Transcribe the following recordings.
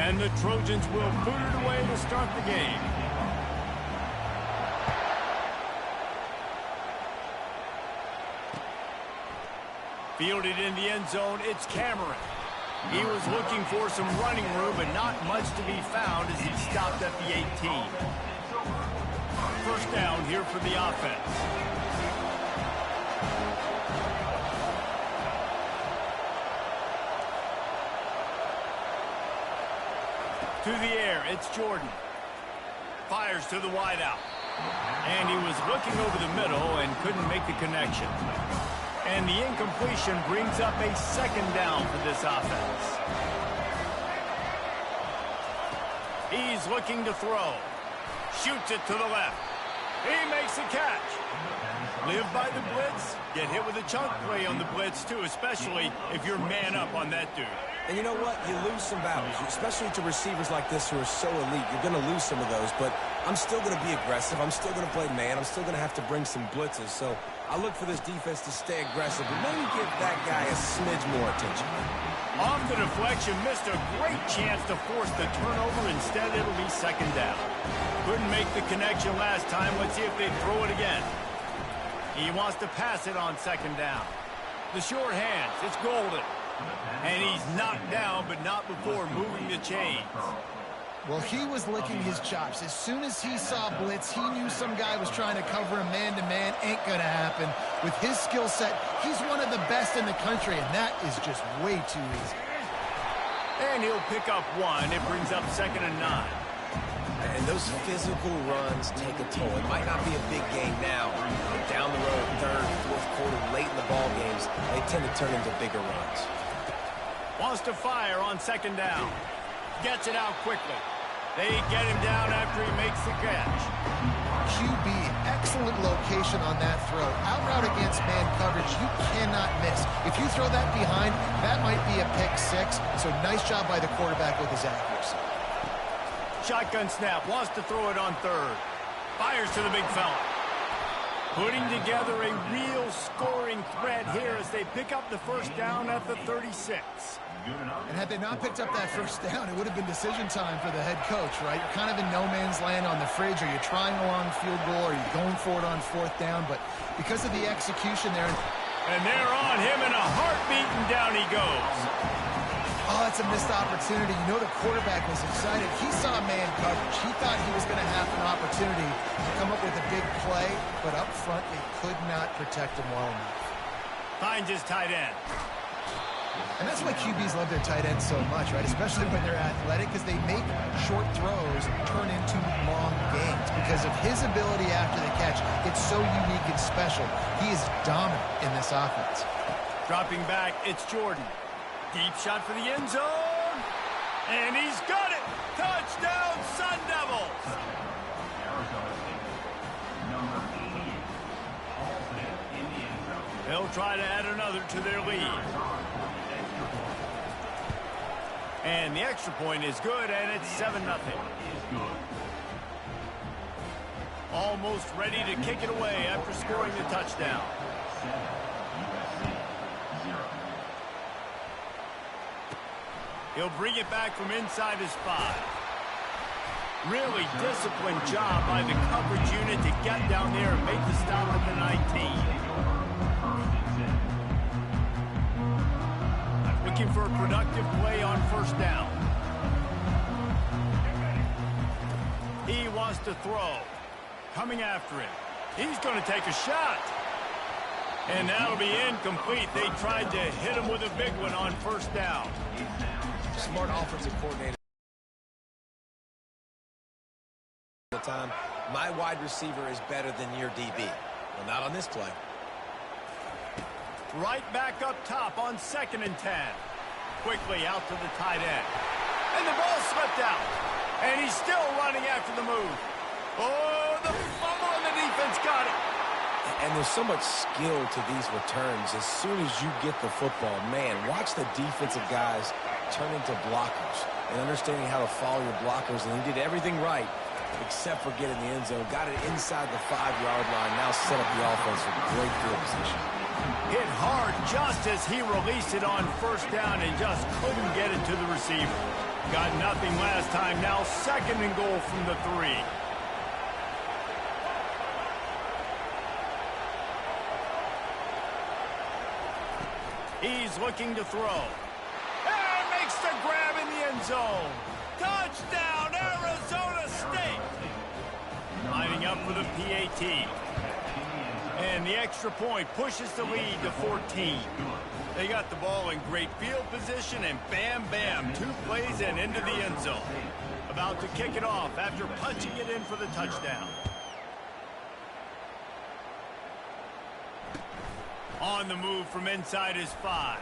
And the Trojans will boot it away to start the game. Fielded in the end zone, it's Cameron. He was looking for some running room, but not much to be found as he stopped at the 18. First down here for the offense. To the air, it's Jordan. Fires to the wideout. And he was looking over the middle and couldn't make the connection. And the incompletion brings up a second down for this offense. He's looking to throw. Shoots it to the left. He makes a catch. Live by the blitz. Get hit with a chunk play on the blitz, too, especially if you're man up on that dude. And you know what? You lose some battles, especially to receivers like this who are so elite. You're going to lose some of those, but I'm still going to be aggressive. I'm still going to play man. I'm still going to have to bring some blitzes. So I look for this defense to stay aggressive and maybe give that guy a smidge more attention. Off the deflection, missed a great chance to force the turnover. Instead, it'll be second down. Couldn't make the connection last time. Let's see if they throw it again. He wants to pass it on second down. The short hands, it's Golden. And he's knocked down, but not before moving the chains. Well, he was licking his chops. As soon as he saw blitz, he knew some guy was trying to cover him man-to-man. Ain't going to happen. With his skill set, he's one of the best in the country, and that is just way too easy. And he'll pick up one. It brings up 2nd and 9. And those physical runs take a toll. It might not be a big game now, but down the road, third, fourth quarter, late in the ball games, they tend to turn into bigger runs. Wants to fire on second down. Gets it out quickly. They get him down after he makes the catch. QB, excellent location on that throw. Out route against man coverage, you cannot miss. If you throw that behind, that might be a pick six. So nice job by the quarterback with his accuracy. Shotgun snap, wants to throw it on third. Fires to the big fella. Putting together a real scoring threat here as they pick up the first down at the 36. And had they not picked up that first down, it would have been decision time for the head coach, right? You're kind of in no man's land on the fridge. Are you trying a long field goal? Are you going for it on fourth down? But because of the execution there. And they're on him in a heartbeat, and down he goes. Oh, that's a missed opportunity. You know the quarterback was excited. He saw man coverage. He thought he was going to have an opportunity to come up with a big play, but up front they could not protect him well enough. Finds his tight end. And that's why QBs love their tight ends so much, right? Especially when they're athletic, because they make short throws turn into long gains. Because of his ability after the catch, it's so unique and special. He is dominant in this offense. Dropping back, it's Jordan. Deep shot for the end zone. And he's got it. Touchdown, Sun Devils. They'll try to add another to their lead. And the extra point is good, and it's 7-0. Almost ready to kick it away after scoring the touchdown. He'll bring it back from inside his 5. Really disciplined job by the coverage unit to get down there and make the stop at the 19. Looking for a productive play on first down. He wants to throw. Coming after him. He's going to take a shot. And that'll be incomplete. They tried to hit him with a big one on first down. Smart offensive coordinator. Time, my wide receiver is better than your DB. Well, not on this play. Right back up top on 2nd and 10. Quickly out to the tight end. And the ball slipped out. And he's still running after the move. Oh, the fumble, and the defense got it. And there's so much skill to these returns. As soon as you get the football, man, watch the defensive guys turn into blockers and understanding how to follow your blockers. And he did everything right except for getting the end zone. Got it inside the 5-yard line. Now set up the offense for great field position. Hit hard just as he released it on first down and just couldn't get it to the receiver. Got nothing last time. Now 2nd and goal from the 3. He's looking to throw. And makes the grab in the end zone. Touchdown, Arizona State. Lining up for the PAT. And the extra point pushes the lead to 14. They got the ball in great field position, and bam, bam, 2 plays and into the end zone. About to kick it off after punching it in for the touchdown. On the move from inside his 5.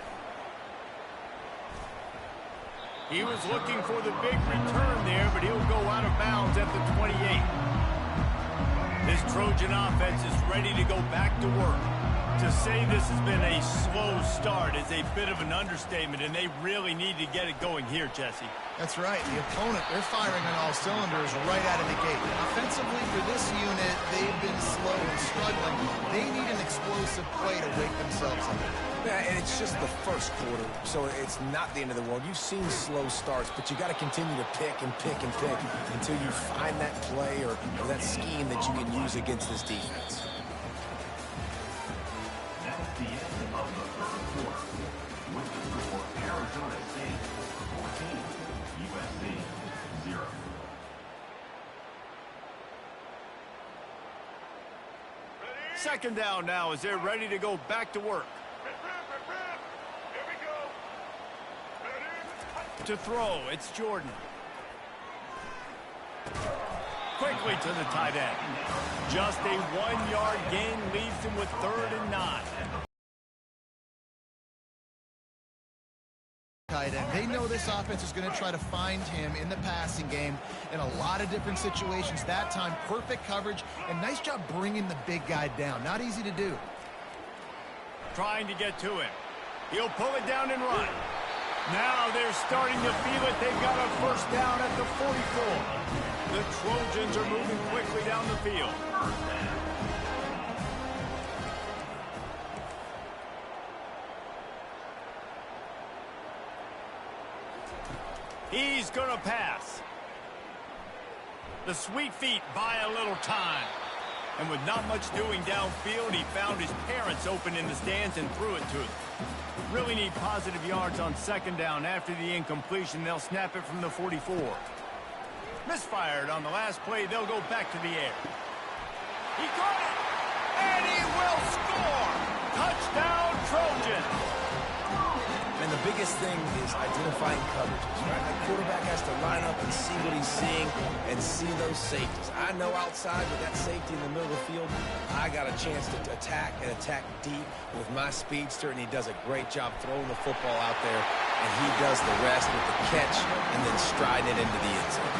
He was looking for the big return there, but he'll go out of bounds at the 28. This Trojan offense is ready to go back to work. To say this has been a slow start is a bit of an understatement, and they really need to get it going here, Jesse. That's right. The opponent, they're firing on all cylinders right out of the gate. Offensively, for this unit, they've been slow and struggling. They need an explosive play to wake themselves up. Yeah, and it's just the first quarter, so it's not the end of the world. You've seen slow starts, but you got to continue to pick and pick and pick until you find that play or that scheme that you can use against this defense. That's the end of the third quarter. With the score, Arizona State 14, USC 0. Second down now as they're ready to go back to work. To throw, it's Jordan. Quickly to the tight end. Just a 1-yard gain leaves him with 3rd and 9. Tight end. They know this offense is going to try to find him in the passing game in a lot of different situations. That time, perfect coverage, and nice job bringing the big guy down. Not easy to do. Trying to get to him. He'll pull it down and run. Now they're starting to feel it. They've got a first down at the 44. The Trojans are moving quickly down the field. He's going to pass. The sweet feet buy a little time. And with not much doing downfield, he found his parents open in the stands and threw it to them. Really need positive yards on 2nd down. After the incompletion, they'll snap it from the 44. Misfired on the last play. They'll go back to the air. He got it! And he will score! Touchdown, Trojans! And the biggest thing is identifying coverages, right? The quarterback has to line up and see what he's seeing and see those safeties. I know outside with that safety in the middle of the field, I got a chance to attack and attack deep with my speedster, and he does a great job throwing the football out there, and he does the rest with the catch and then striding it into the end zone.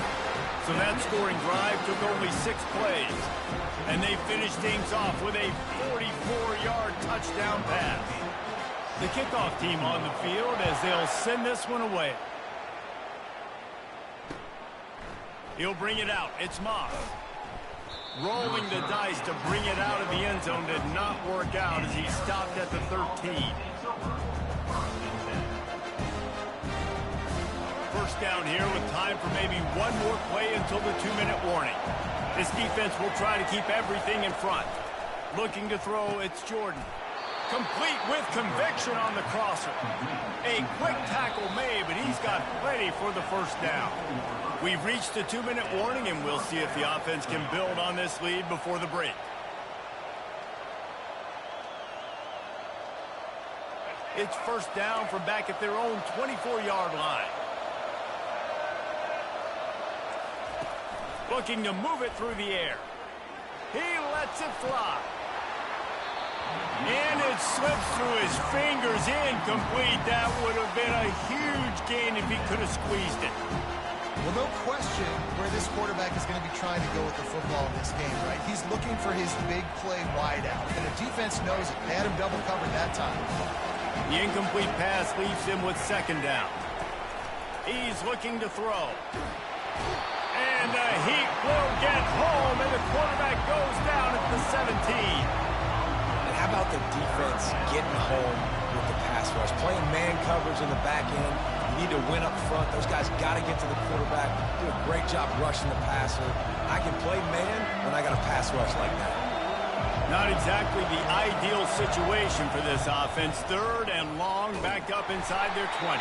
So that scoring drive took only 6 plays, and they finished things off with a 44-yard touchdown pass. The kickoff team on the field as they'll send this one away. He'll bring it out. It's Moss. Rolling the dice to bring it out of the end zone did not work out as he stopped at the 13. First down here with time for maybe one more play until the 2-minute warning. This defense will try to keep everything in front. Looking to throw, it's Jordan. Complete with conviction on the crosser. A quick tackle made, but he's got plenty for the first down. We've reached the 2-minute warning, and we'll see if the offense can build on this lead before the break. It's first down from back at their own 24-yard line. Looking to move it through the air. He lets it fly. And it slips through his fingers, incomplete. That would have been a huge gain if he could have squeezed it. Well, no question where this quarterback is going to be trying to go with the football in this game, right? He's looking for his big play wide out, and the defense knows it. They had him double covered that time. The incomplete pass leaves him with 2nd down. He's looking to throw. And the heat will get home, and the quarterback goes down at the 17. How about the defense getting home with the pass rush. Playing man coverage in the back end. You need to win up front. Those guys got to get to the quarterback. Do a great job rushing the passer. I can play man when I got a pass rush like that. Not exactly the ideal situation for this offense. 3rd and long, backed up inside their 20.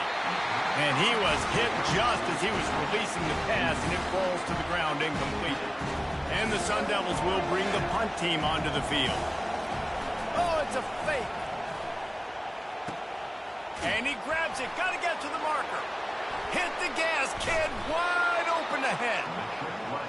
And he was hit just as he was releasing the pass, and it falls to the ground incomplete. And the Sun Devils will bring the punt team onto the field. Oh, it's a fake. And he grabs it. Got to get to the marker. Hit the gas, kid. Wide open ahead.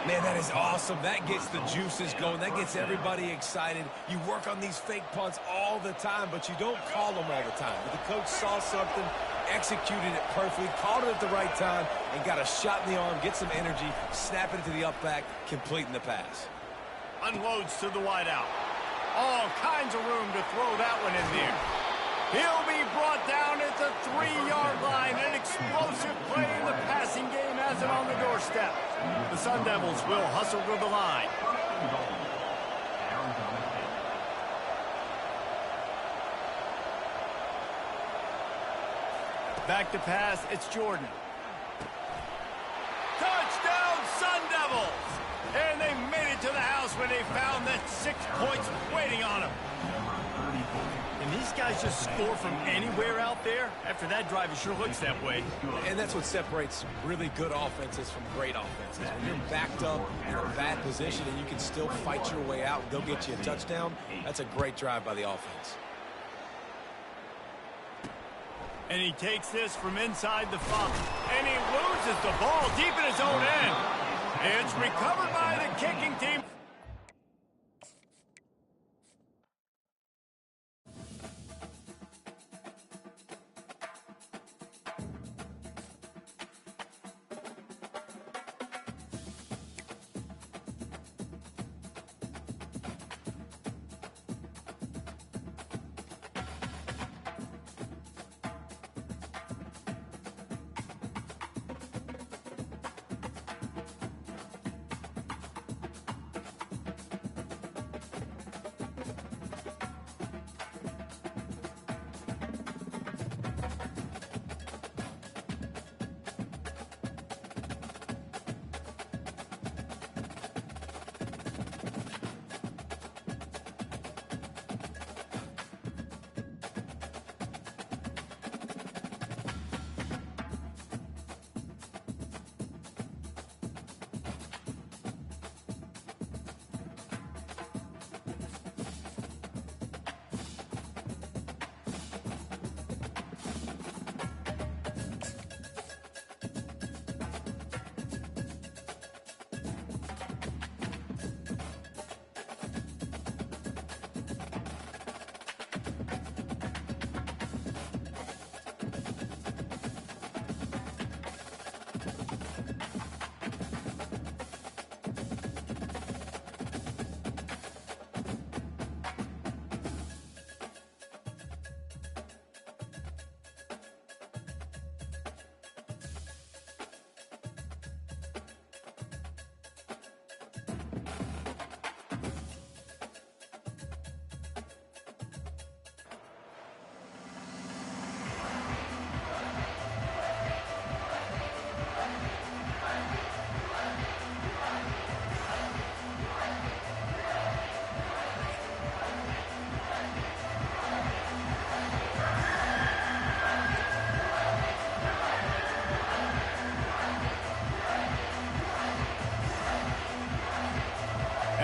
Man, that is awesome. That gets the juices going. That gets everybody excited. You work on these fake punts all the time, but you don't call them all the time. But the coach saw something, executed it perfectly, called it at the right time, and got a shot in the arm, get some energy, snap it to the up back, completing the pass. Unloads to the wideout. All kinds of room to throw that one in there. He'll be brought down at the 3-yard line. An explosive play in the passing game has it on the doorstep. The Sun Devils will hustle to the line. Back to pass, it's Jordan. Touchdown, Sun Devils! And they made it to the house when they found that 6 points waiting on them. And these guys just score from anywhere out there. After that drive, it sure looks that way. And that's what separates really good offenses from great offenses. When you're backed up in a bad position and you can still fight your way out and go get you a touchdown, that's a great drive by the offense. And he takes this from inside the 5. And he loses the ball deep in his own end. It's recovered by the kicking team.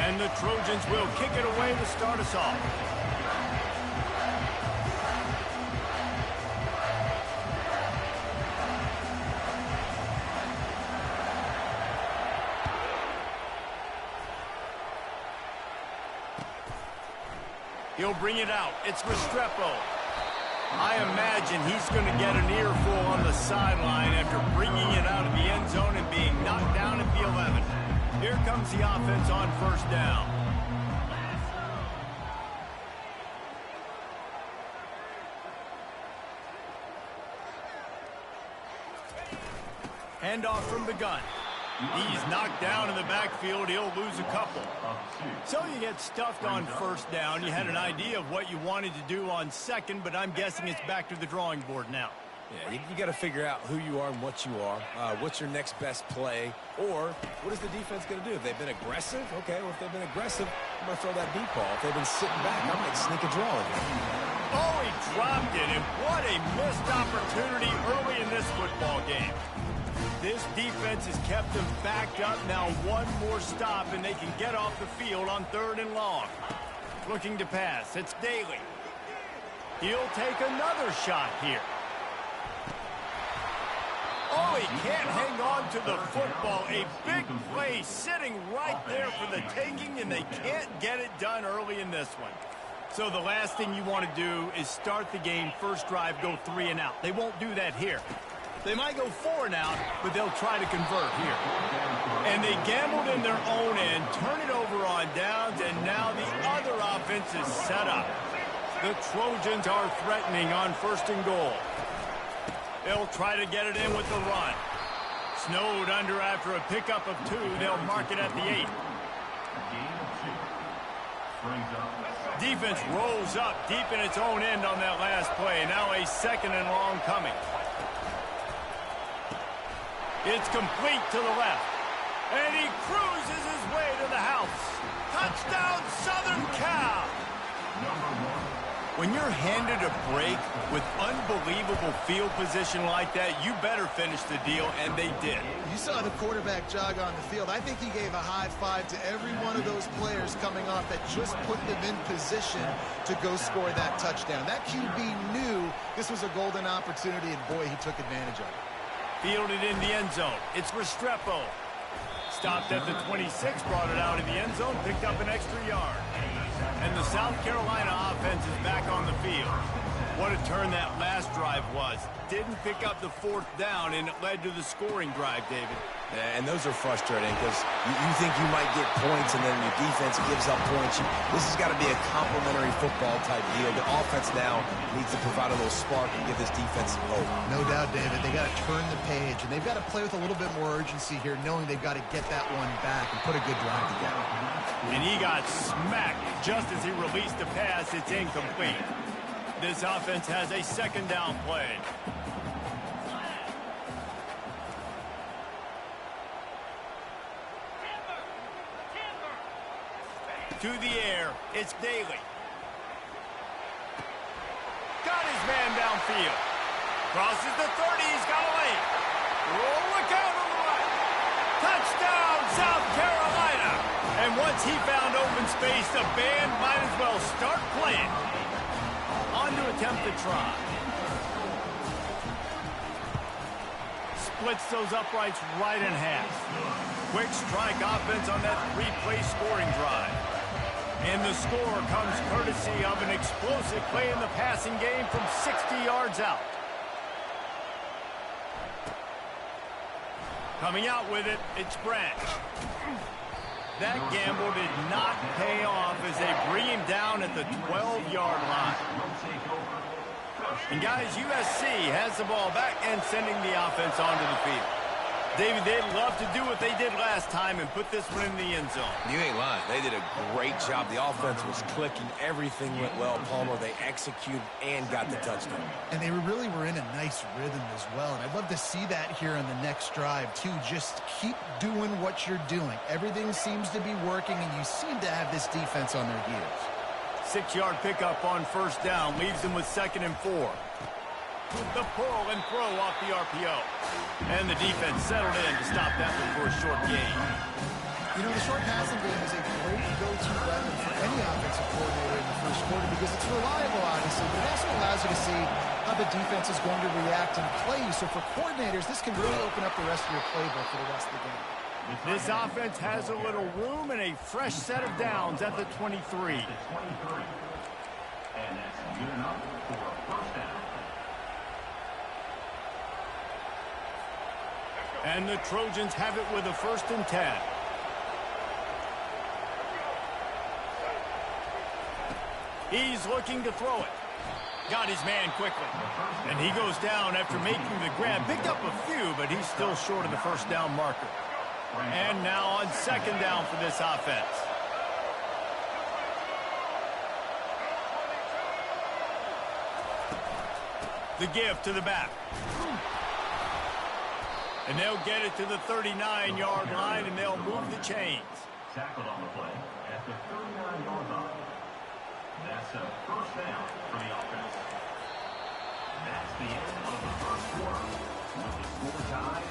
And the Trojans will kick it away to start us off. He'll bring it out. It's Restrepo. I imagine he's going to get an earful on the sideline after bringing it out of the end zone and being knocked down at the 11. Here comes the offense on first down. Handoff from the gun. He's knocked down in the backfield. He'll lose a couple. So you get stuffed on first down. You had an idea of what you wanted to do on second, but I'm guessing it's back to the drawing board now. Yeah, you got to figure out who you are and what you are. What's your next best play? Or what is the defense going to do? If they've been aggressive, okay, well, if they've been aggressive, I'm going to throw that deep ball. If they've been sitting back, I might sneak a draw in. Oh, he dropped it, and what a missed opportunity early in this football game. This defense has kept them backed up. Now one more stop, and they can get off the field on 3rd and long. Looking to pass. It's Daly. He'll take another shot here. Oh, he can't hang on to the football. A big play sitting right there for the taking, and they can't get it done early in this one. So the last thing you want to do is start the game, first drive, go 3 and out. They won't do that here. They might go 4 and out, but they'll try to convert here. And they gambled in their own end, turn it over on downs, and now the other offense is set up. The Trojans are threatening on 1st and goal. They'll try to get it in with the run. Snowed under after a pickup of 2. They'll mark it at the 8. Defense rolls up deep in its own end on that last play. Now a 2nd and long coming. It's complete to the left. And he cruises his way to the house. Touchdown, Southern Cal! When you're handed a break with unbelievable field position like that, you better finish the deal, and they did. You saw the quarterback jog on the field. I think he gave a high five to every one of those players coming off that just put them in position to go score that touchdown. That QB knew this was a golden opportunity, and boy, he took advantage of it. Fielded in the end zone. It's Restrepo. Stopped at the 26, brought it out in the end zone, picked up an extra yard. And the South Carolina offense is back on the field. What a turn that last drive was. Didn't pick up the 4th down, and it led to the scoring drive, David. Yeah, and those are frustrating because you think you might get points and then your defense gives up points. This has got to be a complementary football type deal. The offense now needs to provide a little spark and give this defense some hope. No doubt, David. They got to turn the page, and they've got to play with a little bit more urgency here, knowing they've got to get that one back and put a good drive together. And he got smacked just as he released the pass. It's incomplete. This offense has a 2nd down play. To the air, it's Daly. Got his man downfield. Crosses the 30, he's got a lane. Oh, look out on the right. Touchdown, South Carolina. And once he found open space, the band might as well start playing. On to attempt the try. Splits those uprights right in half. Quick strike offense on that 3-play scoring drive. And the score comes courtesy of an explosive play in the passing game from 60 yards out. Coming out with it, it's Branch. That gamble did not pay off as they bring him down at the 12-yard line. And guys, USC has the ball back and sending the offense onto the field. David, they'd love to do what they did last time and put this one in the end zone. You ain't lying. They did a great job. The offense was clicking. Everything went well, Palmer. They executed and got the touchdown. And they really were in a nice rhythm as well. And I'd love to see that here on the next drive, too. Just keep doing what you're doing. Everything seems to be working, and you seem to have this defense on their heels. 6-yard pickup on 1st down. Leaves them with 2nd and 4. The pull and throw off the RPO. And the defense settled in to stop that one for a short gain. You know, the short passing game is a great go-to weapon for any offensive coordinator in the first quarter because it's reliable, obviously, but it also allows you to see how the defense is going to react and play you. So for coordinators, this can really open up the rest of your playbook for the rest of the game. This offense has a little room and a fresh set of downs at the 23. And that's good enough for a 1st down. And the Trojans have it with a 1st and 10. He's looking to throw it. Got his man quickly. And he goes down after making the grab. Picked up a few, but he's still short of the 1st down marker. And now on second down for this offense. The give to the back. And they'll get it to the 39-yard line, and they'll move the chains. Tackled on the play at the 39-yard line. That's a first down for the offense. That's the end of the first quarter, with the score tied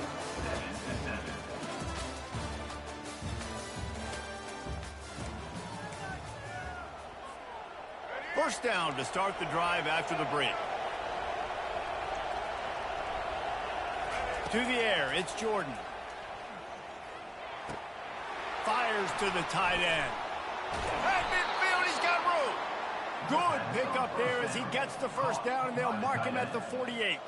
7-7. First down to start the drive after the break. To the air, it's Jordan. Fires to the tight end. At midfield, he's got room. Good pickup there as he gets the first down, and they'll mark him at the 48.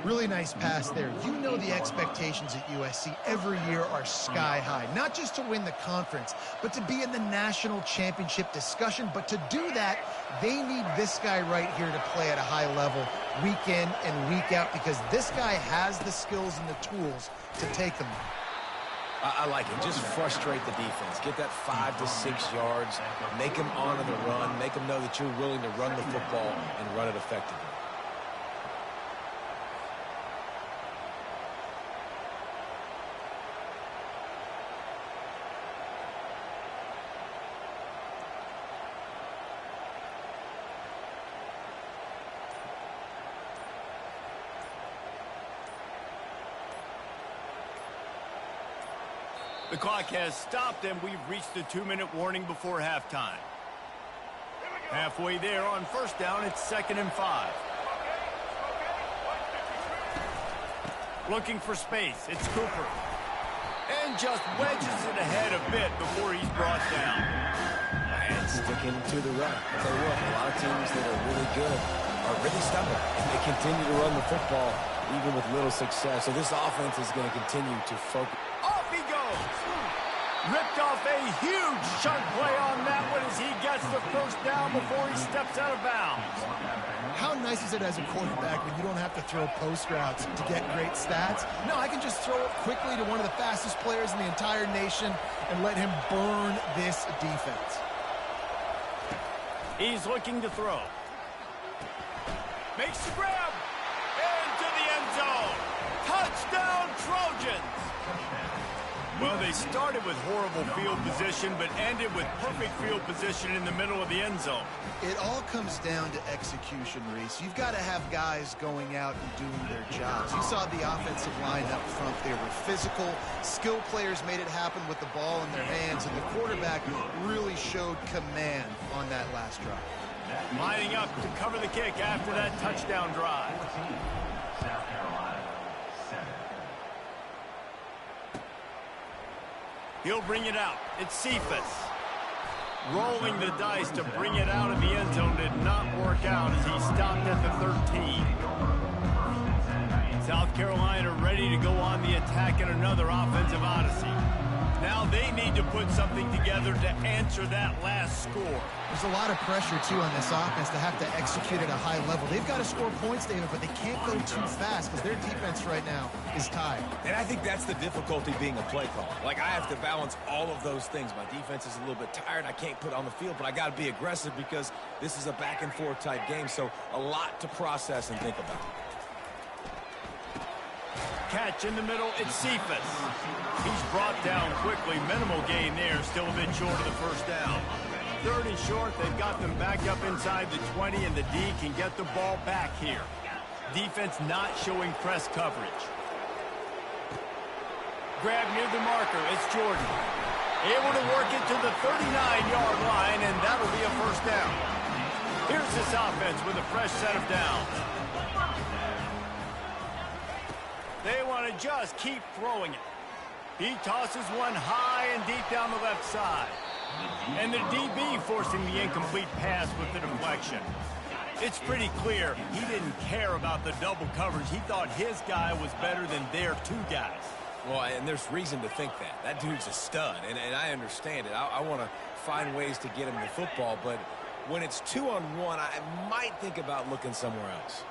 Really nice pass there. You know the expectations at USC every year are sky high. Not just to win the conference, but to be in the national championship discussion. But to do that, they need this guy right here to play at a high level week in and week out, because this guy has the skills and the tools to take them. I like it. Just frustrate the defense. Get that 5 to 6 yards. Make them honor the run. Make them know that you're willing to run the football and run it effectively. The clock has stopped, and we've reached the 2-minute warning before halftime. Halfway there on first down, it's 2nd and 5. Looking for space, it's Cooper. And just wedges it ahead a bit before he's brought down. And sticking to the run. I'll tell you what, a lot of teams that are really good are really stubborn, and they continue to run the football even with little success. So this offense is going to continue to focus. Off he goes. Ripped off a huge chunk play on that one as he gets the first down before he steps out of bounds. How nice is it as a quarterback when you don't have to throw post routes to get great stats? No, I can just throw it quickly to one of the fastest players in the entire nation and let him burn this defense. He's looking to throw. Makes the grab. Into the end zone. Touchdown, Trojans. Well, they started with horrible field position, but ended with perfect field position in the middle of the end zone. It all comes down to execution, Reese. You've got to have guys going out and doing their jobs. You saw the offensive line up front. They were physical. Skill players made it happen with the ball in their hands, and the quarterback really showed command on that last drive. Lining up to cover the kick after that touchdown drive. South Carolina, 7. He'll bring it out. It's Cephas. Rolling the dice to bring it out of the end zone did not work out as he stopped at the 13. South Carolina ready to go on the attack in another offensive odyssey. Now they need to put something together to answer that last score. There's a lot of pressure, too, on this offense to have to execute at a high level. They've got to score points, David, but they can't go too fast because their defense right now is tired. And I think that's the difficulty being a play caller. Like, I have to balance all of those things. My defense is a little bit tired. I can't put on the field, but I got to be aggressive because this is a back-and-forth type game, so a lot to process and think about. Catch in the middle, it's Cephas. He's brought down quickly. Minimal gain there, still a bit short of the first down. 3rd and short, they've got them back up inside the 20, and the D can get the ball back here. Defense not showing press coverage. Grab near the marker, it's Jordan. Able to work it to the 39-yard line, and that'll be a first down. Here's this offense with a fresh set of downs. They want to just keep throwing it. He tosses one high and deep down the left side. And the DB forcing the incomplete pass with the deflection. It's pretty clear he didn't care about the double coverage. He thought his guy was better than their 2 guys. Well, and there's reason to think that. That dude's a stud, and I understand it. I want to find ways to get him the football, but when it's 2-on-1, I might think about looking somewhere else.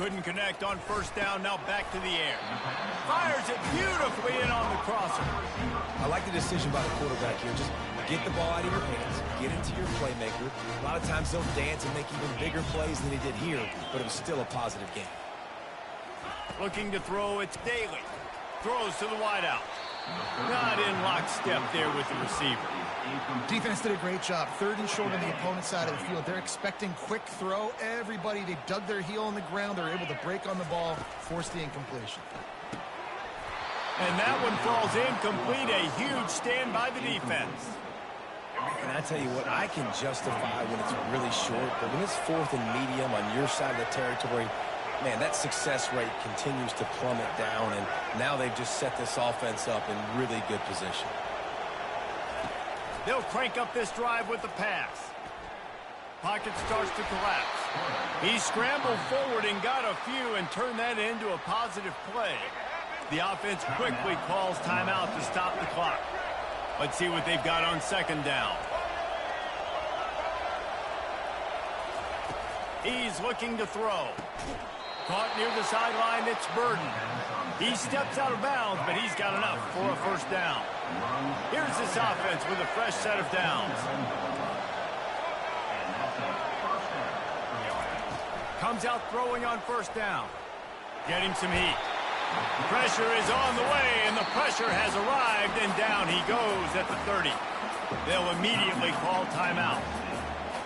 Couldn't connect on first down, now back to the air. Fires it beautifully in on the crosser. I like the decision by the quarterback here. Just get the ball out of your hands, get into your playmaker. A lot of times they'll dance and make even bigger plays than he did here, but it was still a positive game. Looking to throw, it's Daly. Throws to the wideout. Not in lockstep there with the receiver. Defense did a great job. 3rd and short on the opponent's side of the field. They're expecting quick throw. Everybody, they dug their heel on the ground. They're able to break on the ball, force the incompletion. And that one falls incomplete. A huge stand by the defense. And I tell you what, I can justify when it's really short, but when it's 4th and medium on your side of the territory, man, that success rate continues to plummet down, and now they've just set this offense up in really good position. They'll crank up this drive with the pass. Pocket starts to collapse. He scrambled forward and got a few and turned that into a positive play. The offense quickly calls timeout to stop the clock. Let's see what they've got on second down. He's looking to throw. Caught near the sideline, it's Burden. He steps out of bounds, but he's got enough for a first down. Here's this offense with a fresh set of downs. Comes out throwing on first down. Getting some heat. Pressure is on the way, and the pressure has arrived, and down he goes at the 30. They'll immediately call timeout.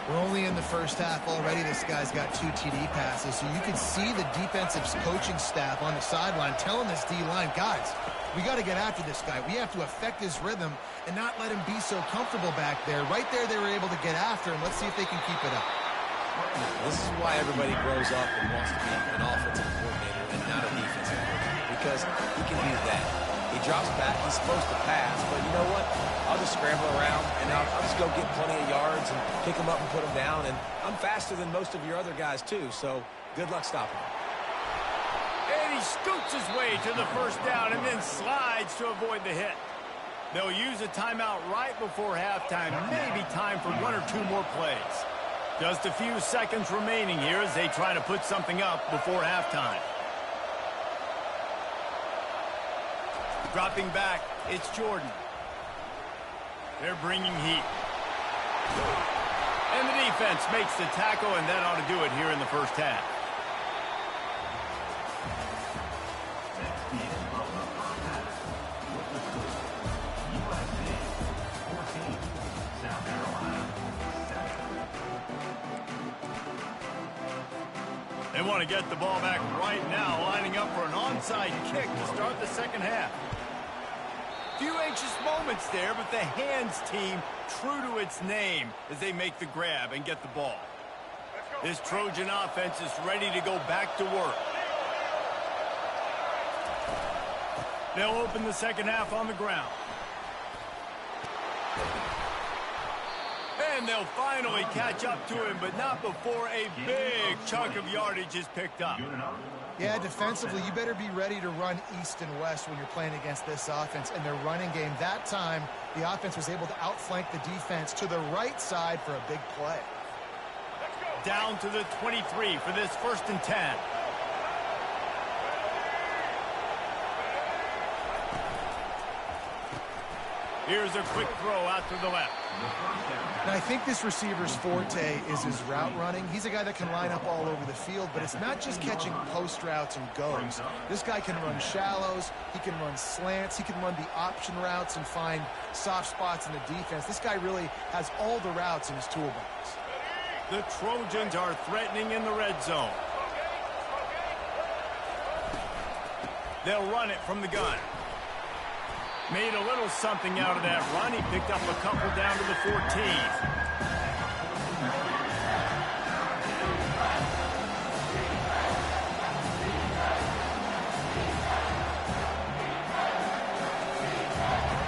We're only in the first half already. This guy's got 2 TD passes, so you can see the defensive coaching staff on the sideline telling this D-line, guys, we got to get after this guy. We have to affect his rhythm and not let him be so comfortable back there. Right there, they were able to get after him. Let's see if they can keep it up. This is why everybody grows up and wants to be an offensive coordinator and not a defensive coordinator, because he can do that. He drops back, he's supposed to pass, but you know what? I'll just scramble around, and I'll just go get plenty of yards and pick them up and put them down, and I'm faster than most of your other guys, too, so good luck stopping him. And he scoots his way to the first down and then slides to avoid the hit. They'll use a timeout right before halftime, maybe time for 1 or 2 more plays. Just a few seconds remaining here as they try to put something up before halftime. Dropping back, it's Jordan. They're bringing heat. And the defense makes the tackle, and that ought to do it here in the first half. They want to get the ball back right now, lining up for an onside kick to start the second half. Few anxious moments there, but the hands team true to its name as they make the grab and get the ball. This Trojan offense is ready to go back to work. They'll open the second half on the ground. And they'll finally catch up to him, but not before a big chunk of yardage is picked up. Yeah, defensively, you better be ready to run east and west when you're playing against this offense and their running game. That time, the offense was able to outflank the defense to the right side for a big play. Down to the 23 for this 1st and 10. Here's a quick throw out to the left. Now, I think this receiver's forte is his route running. He's a guy that can line up all over the field, but it's not just catching post routes and goes. This guy can run shallows, he can run slants, he can run the option routes and find soft spots in the defense. This guy really has all the routes in his toolbox. The Trojans are threatening in the red zone. They'll run it from the gun. Made a little something out of that run. He picked up a couple down to the 14.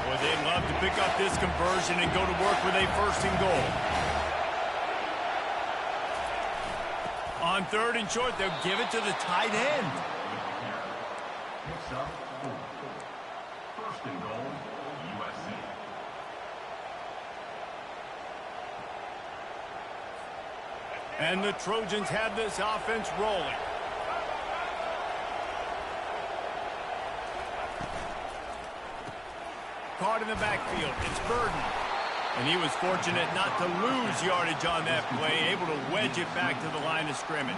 Boy, they'd love to pick up this conversion and go to work with a 1st and goal. On 3rd and short, they'll give it to the tight end. And the Trojans have this offense rolling. caught in the backfield. It's Burden. And he was fortunate not to lose yardage on that play, able to wedge it back to the line of scrimmage.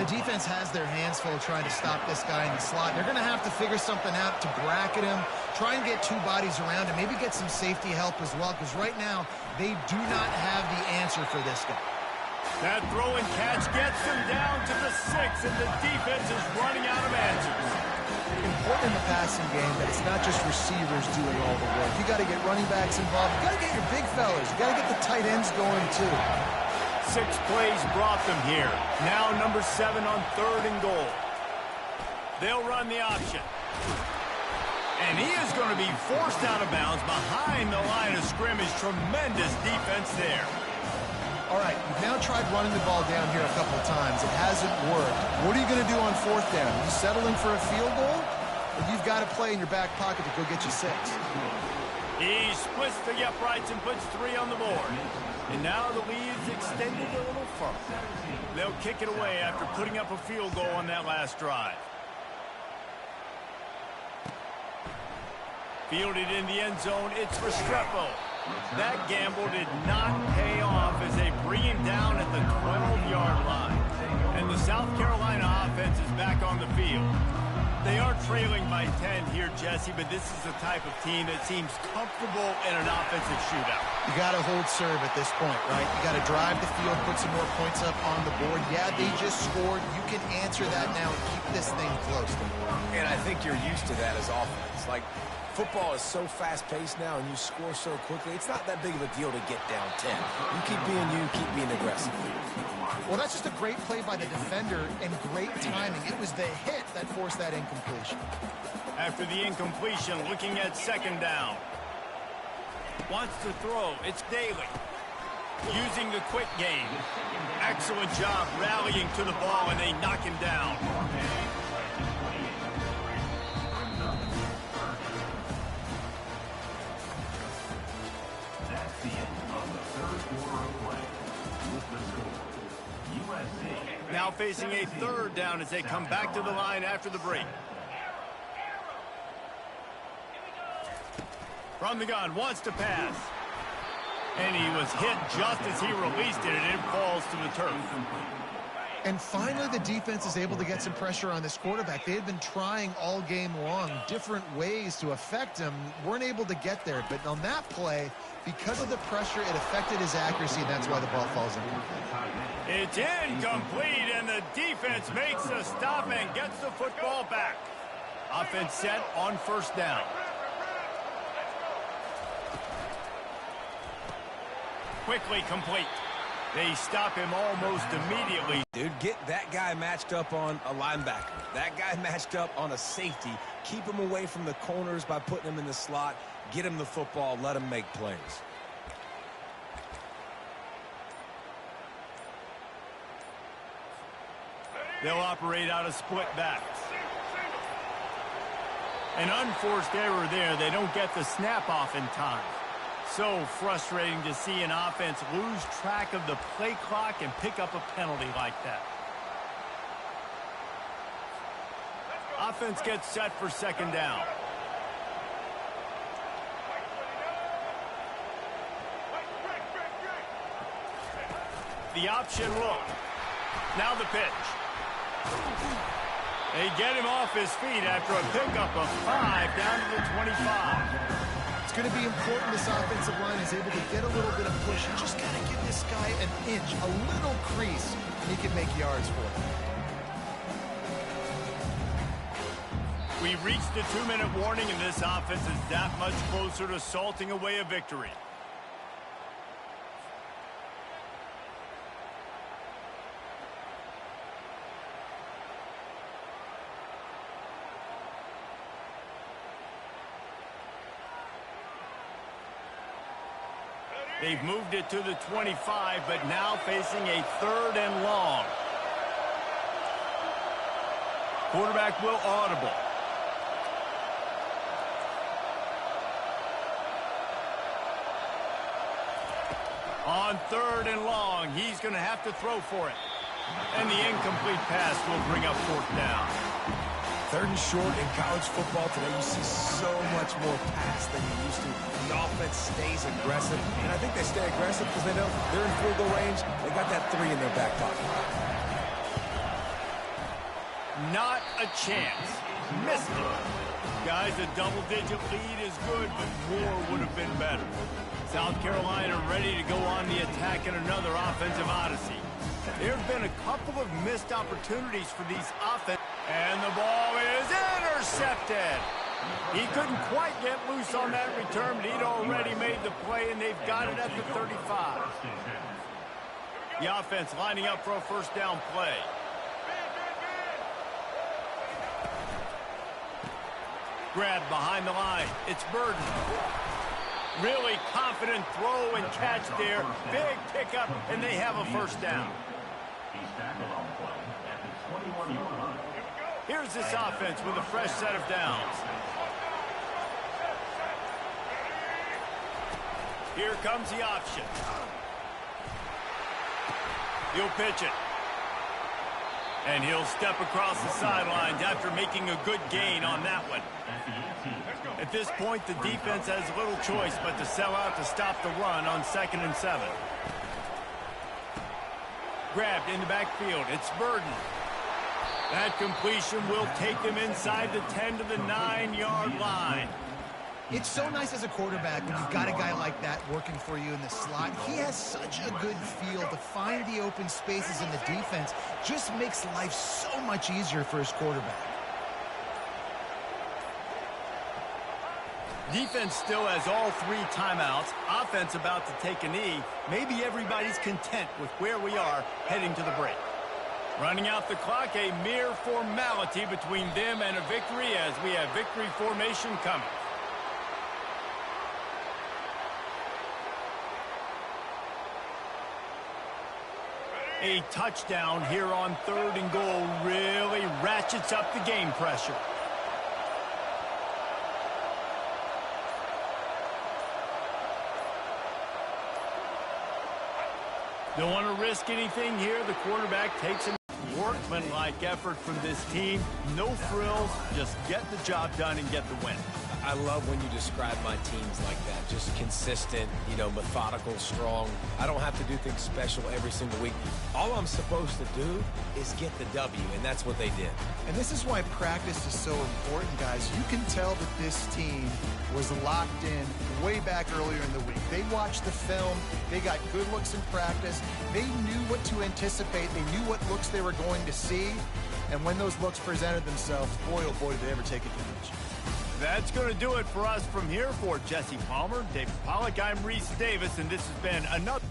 The defense has their hands full trying to stop this guy in the slot. They're going to have to figure something out to bracket him, try and get two bodies around him, maybe get some safety help as well, because right now they do not have the answer for this guy. That throw and catch gets them down to the 6, and the defense is running out of answers. Important in the passing game that it's not just receivers doing all the work. You got to get running backs involved. You got to get your big fellas. You got to get the tight ends going too. 6 plays brought them here. Now number 7 on 3rd and goal. They'll run the option. And he is going to be forced out of bounds behind the line of scrimmage. Tremendous defense there. All right, you've now tried running the ball down here a couple of times. It hasn't worked. What are you going to do on 4th down? Are you settling for a field goal? Or you've got to play in your back pocket to go get you 6? He splits the uprights and puts 3 on the board. And now the lead's extended a little further. They'll kick it away after putting up a field goal on that last drive. Fielded in the end zone, it's Restrepo. That gamble did not pay off as they bring him down at the 12-yard line. And the South Carolina offense is back on the field. They are trailing by 10 here, Jesse, but this is the type of team that seems comfortable in an offensive shootout. You got to hold serve at this point, right? You got to drive the field, put some more points up on the board. Yeah, they just scored. You can answer that now and keep this thing close. And I think you're used to that as offense. Like, football is so fast-paced now and you score so quickly, it's not that big of a deal to get down 10. You keep being aggressive. Well, that's just a great play by the defender and great timing. It was the hit that forced that incompletion. After the incompletion, looking at 2nd down. Wants to throw. It's Daly. Using the quick game. Excellent job rallying to the ball, and they knock him down. That's the end of the 3rd quarter of play. With the score, USC. Now facing a 3rd down as they come back to the line after the break. From the gun, wants to pass. And he was hit just as he released it, and it falls to the turf. And finally, the defense is able to get some pressure on this quarterback. They had been trying all game long different ways to affect him. Weren't able to get there. But on that play, because of the pressure, it affected his accuracy, and that's why the ball falls incomplete. It's incomplete, and the defense makes a stop and gets the football back. Offense set on 1st down. Quickly complete. They stop him almost immediately. Dude, get that guy matched up on a linebacker. That guy matched up on a safety. Keep him away from the corners by putting him in the slot. Get him the football. Let him make plays. They'll operate out of split backs. An unforced error there. They don't get the snap off in time. So frustrating to see an offense lose track of the play clock and pick up a penalty like that. Offense gets set for 2nd down. The option look. Now the pitch. They get him off his feet after a pickup of 5 down to the 25. It's going to be important this offensive line is able to get a little bit of push. You just got to give this guy an inch, a little crease, and he can make yards for it. We reached the 2-minute warning, and this offense is that much closer to salting away a victory. They've moved it to the 25, but now facing a 3rd and long. Quarterback will audible. On 3rd and long, he's going to have to throw for it. And the incomplete pass will bring up 4th down. Third and short in college football today, you see so much more pass than you used to. The offense stays aggressive, and I think they stay aggressive because they know they're in field goal range. They got that 3 in their back pocket. Not a chance. Missed it. Guys, a double-digit lead is good, but more would have been better. South Carolina ready to go on the attack in another offensive odyssey. There have been a couple of missed opportunities for these offense. And the ball is intercepted. He couldn't quite get loose on that return, but he'd already made the play, and they've got it at the 35. The offense lining up for a first down play. Grab behind the line. It's Burden. Really confident throw and catch there. Big pickup, and they have a first down. He's tackled on the play at the 21-yard line. Here's this offense with a fresh set of downs. Here comes the option. He'll pitch it. And he'll step across the sidelines after making a good gain on that one. At this point, the defense has little choice but to sell out to stop the run on 2nd and 7. Grabbed in the backfield. It's Burden. That completion will take them inside the 10 to the 9-yard line. It's so nice as a quarterback when you've got a guy like that working for you in the slot. He has such a good feel to find the open spaces in the defense. Just makes life so much easier for his quarterback. Defense still has all 3 timeouts. Offense about to take a knee. Maybe everybody's content with where we are heading to the break. Running out the clock, a mere formality between them and a victory as we have victory formation coming. A touchdown here on 3rd and goal really ratchets up the game pressure. Don't want to risk anything here. The quarterback takes a workmanlike effort from this team. No frills, just get the job done and get the win. I love when you describe my teams like that. Just consistent, methodical, strong. I don't have to do things special every single week. All I'm supposed to do is get the W, and that's what they did. And this is why practice is so important, guys. You can tell that this team was locked in way back earlier in the week. They watched the film. They got good looks in practice. They knew what to anticipate. They knew what looks they were going to see. And when those looks presented themselves, boy, oh boy, did they ever take advantage. That's going to do it for us from here. For Jesse Palmer, David Pollack, I'm Reese Davis, and this has been another...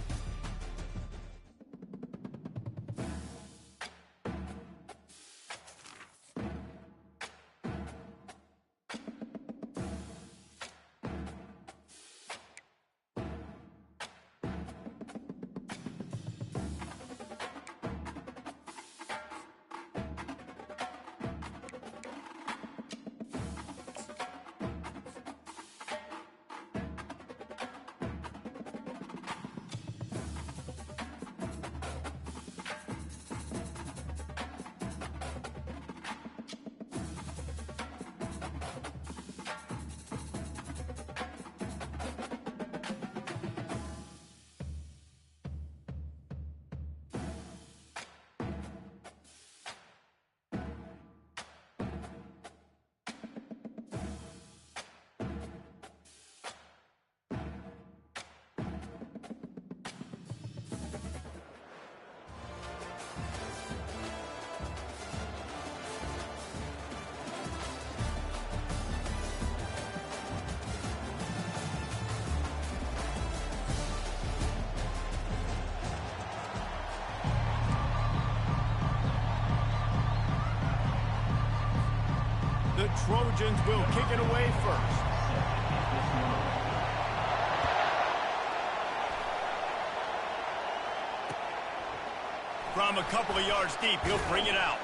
The Trojans will kick it away first. From a couple of yards deep, he'll bring it out.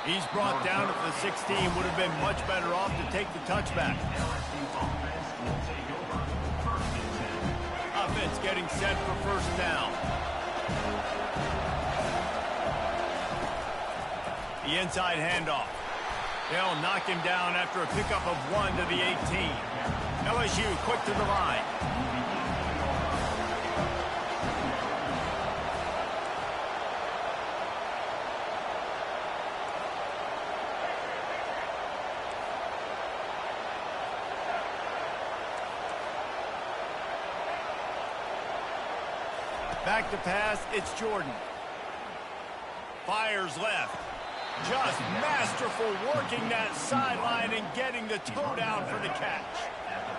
He's brought down at the 16. Would have been much better off to take the touchback. Offense getting set for first down. The inside handoff. They'll knock him down after a pickup of 1 to the 18. LSU quick to the line. Back to pass, it's Jordan. Fires left. Just masterful working that sideline and getting the toe down for the catch.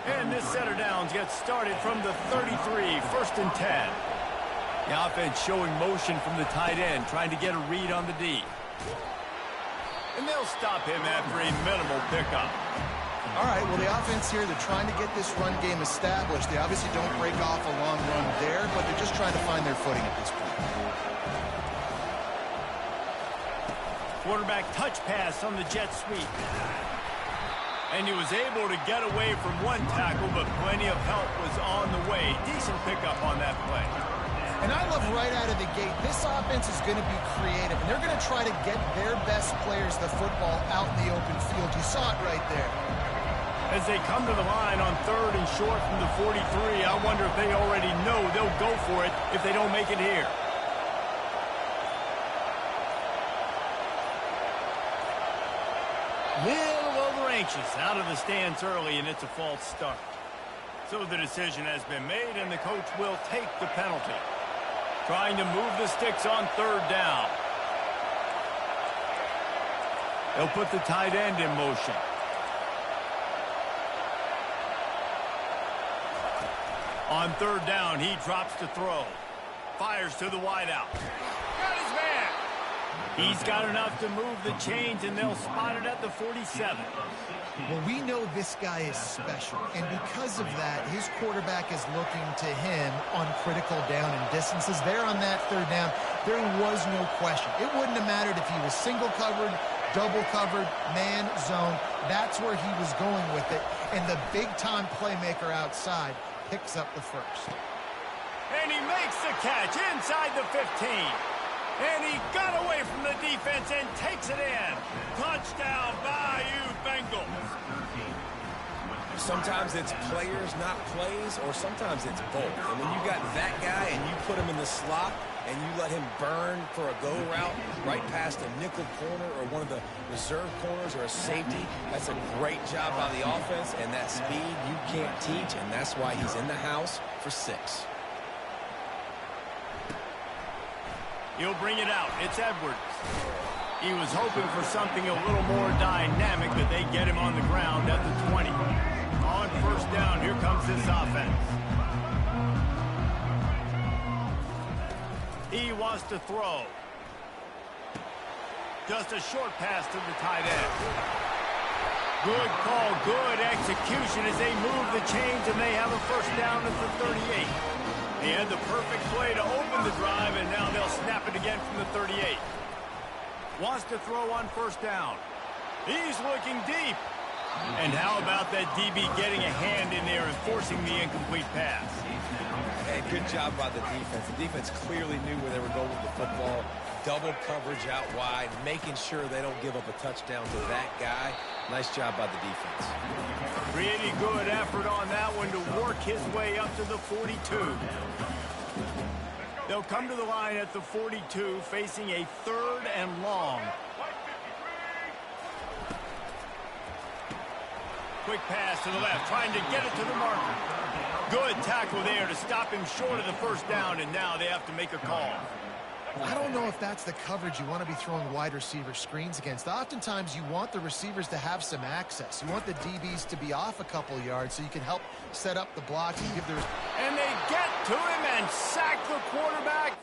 And this set of downs gets started from the 33, 1st and 10. The offense showing motion from the tight end, trying to get a read on the D. And they'll stop him after a minimal pickup. All right, well, the offense here, they're trying to get this run game established. They obviously don't break off a long run there, but they're just trying to find their footing at this point. Quarterback touch pass on the jet sweep. And he was able to get away from one tackle, but plenty of help was on the way. Decent pickup on that play. And I love right out of the gate, this offense is going to be creative, and they're going to try to get their best players the football out in the open field. You saw it right there. As they come to the line on 3rd and short from the 43, I wonder if they already know they'll go for it if they don't make it here. Little over anxious out of the stance early, and it's a false start. So the decision has been made, and the coach will take the penalty. Trying to move the sticks on 3rd down. They'll put the tight end in motion. On 3rd down, he drops to throw. Fires to the wideout. Got his man. He's got enough to move the chains, and they'll spot it at the 47. Well, we know this guy is special, and because of that, his quarterback is looking to him on critical down and distances. There on that 3rd down, there was no question. It wouldn't have mattered if he was single covered, double covered, man, zone. That's where he was going with it, and the big-time playmaker outside picks up the first. And he makes the catch inside the 15. And he got away from the defense and takes it in. Touchdown, Bayou Bengals. Sometimes it's players, not plays, or sometimes it's both. And when you got that guy and you put him in the slot and you let him burn for a go route right past a nickel corner or one of the reserve corners or a safety, that's a great job by the offense, and that speed you can't teach, and that's why he's in the house for 6. He'll bring it out. It's Edwards. He was hoping for something a little more dynamic, but they get him on the ground at the 20. On 1st down, here comes this offense. He wants to throw. Just a short pass to the tight end. Good call, good execution as they move the chains, and they have a 1st down at the 38. He had the perfect play to open the drive, and now they'll snap it again from the 38. Wants to throw on 1st down. He's looking deep. And how about that DB getting a hand in there and forcing the incomplete pass? Hey, good job by the defense. The defense clearly knew where they were going with the football. Double coverage out wide, making sure they don't give up a touchdown to that guy. Nice job by the defense. Pretty good effort on that one to work his way up to the 42. They'll come to the line at the 42, facing a 3rd and long. Quick pass to the left, trying to get it to the marker. Good tackle there to stop him short of the 1st down, and now they have to make a call. I don't know if that's the coverage you want to be throwing wide receiver screens against. Oftentimes, you want the receivers to have some access. You want the DBs to be off a couple yards so you can help set up the blocks and give their... And they get to him and sack the quarterback